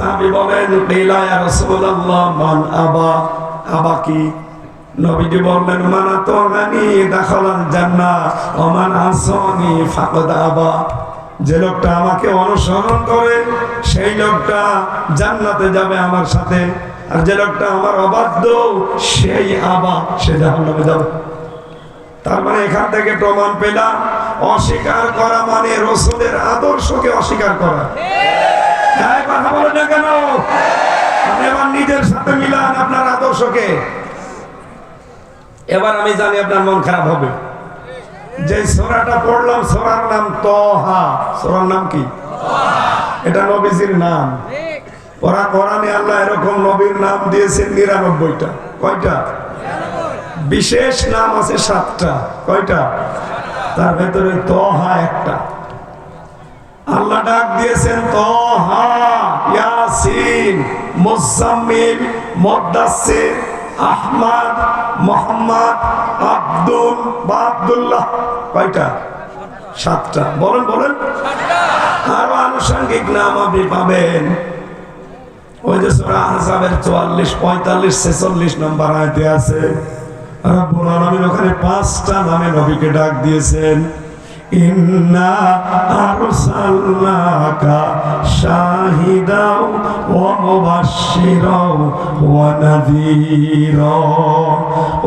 সাহাবী বলেন কিলা ইয়া রাসূলুল্লাহ মান আবা, আবা কি? নবীজি বললেন মান আতানি দাখালাল জান্নাহ ওয়া মান আসানি ফাকাদ আবা। যে লোকটা আমাকে অনুসরণ করে সেই লোকটা জান্নাতে যাবে আমার সাথে, আর যে লোকটা আমার অবাধ্য সেই আবা, সে জাহান্নামে যাবে। তার মানে এখান থেকে প্রমাণ পেলাম অস্বীকার করা মানে রাসূলের আদর্শকে অস্বীকার করা। হ্যাঁ, কথা বলেন না কেন? আপনি এবার নিজের সাথে মিলান আপনার আদর্শকে। এবার আমি জানি আপনার মন খারাপ হবে। যে সূরাটা পড়লাম সূরার নাম তাহা। সূরার নাম কি? এটা নবীজির নাম। ওরা কোরআনে আল্লাহ এরকম নবীর নাম দিয়েছেন ৯৯টা। কয়টা? বিশেষ নাম আছে ৭টা। কয়টা? তার ভেতরে তাহা একটা। আল্লাহ ডাক দিয়েছেন তাহা, ইয়াসিন, মুজাম্মিল, মুদাসসির, আহমদ, মোহাম্মদ, আব্দুল বা আব্দুল্লাহ। কয়টা? ৭টা। বলেন বলেন। আরো আনুষঙ্গিক নাম আপনি পাবেন। ওই যে সূরা আহজাবের ৪৪, ৪৫, ৪৬ নম্বর আয়াতে আছে রব্বুল আলামিন ওখানে ৫টা নামে নবীকে ডাক দিয়েছেন। ইন্না আরসালনাকা শাহিদাও ওয়া মুবাশশিরাও ওয়া নাযীরা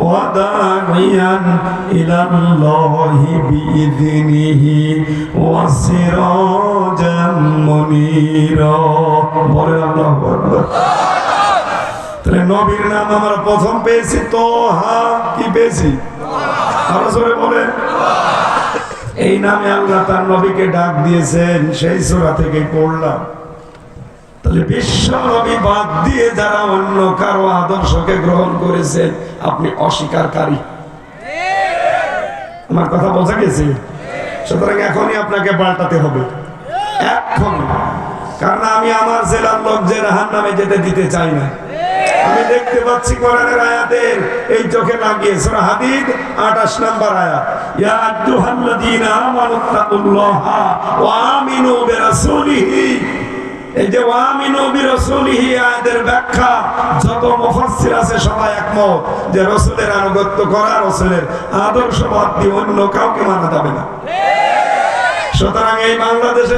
ওয়া দাঈয়ান ইলাল্লাহি বিইযনিহি ওয়া সিরাজাম মুনীরা। বলেন আল্লাহু আকবার। তাহলে নবীর নাম আমরা প্রথম পেয়েছি তাহা। কি পেয়েছি? আরো জোরে বলেন। এই নামে আল্লাহ তার নবীকে ডাক দিয়েছেন, সেই সূরা থেকে পড়লাম। তাহলে বিশ্ব নবী বাদ দিয়ে যারা অন্য কারো আদর্শকে গ্রহণ করেছেন, আপনি অস্বীকারী। আমার কথা বোঝা গেছে? সুতরাং এখনই আপনাকে পাল্টাতে হবে, এখন। কারণ আমি আমার জেলার লোক যে জাহান্নামে যেতে দিতে চাই না। আমি দেখতে পাচ্ছি কোরআনের আয়াতের এই চোখে লাগিয়ে সূরা হাদীদ ২৮ নম্বর আয়াত, ইয়া আইয়ুহাল্লাযীনা আমানুত্তাকুল্লাহা ওয়া আমিনু বিরাসূলিহি। এই যে ওয়া আমিনু বিরাসূলিহি আয়াতের ব্যাখ্যা যত মুফাসসির আছে সবাই একমত যে রাসূলের আনুগত্য করা, রাসূলের আদর্শ বাদ দিয়ে অন্য কাউকে মানা যাবে না। সুতরাং এই বাংলাদেশে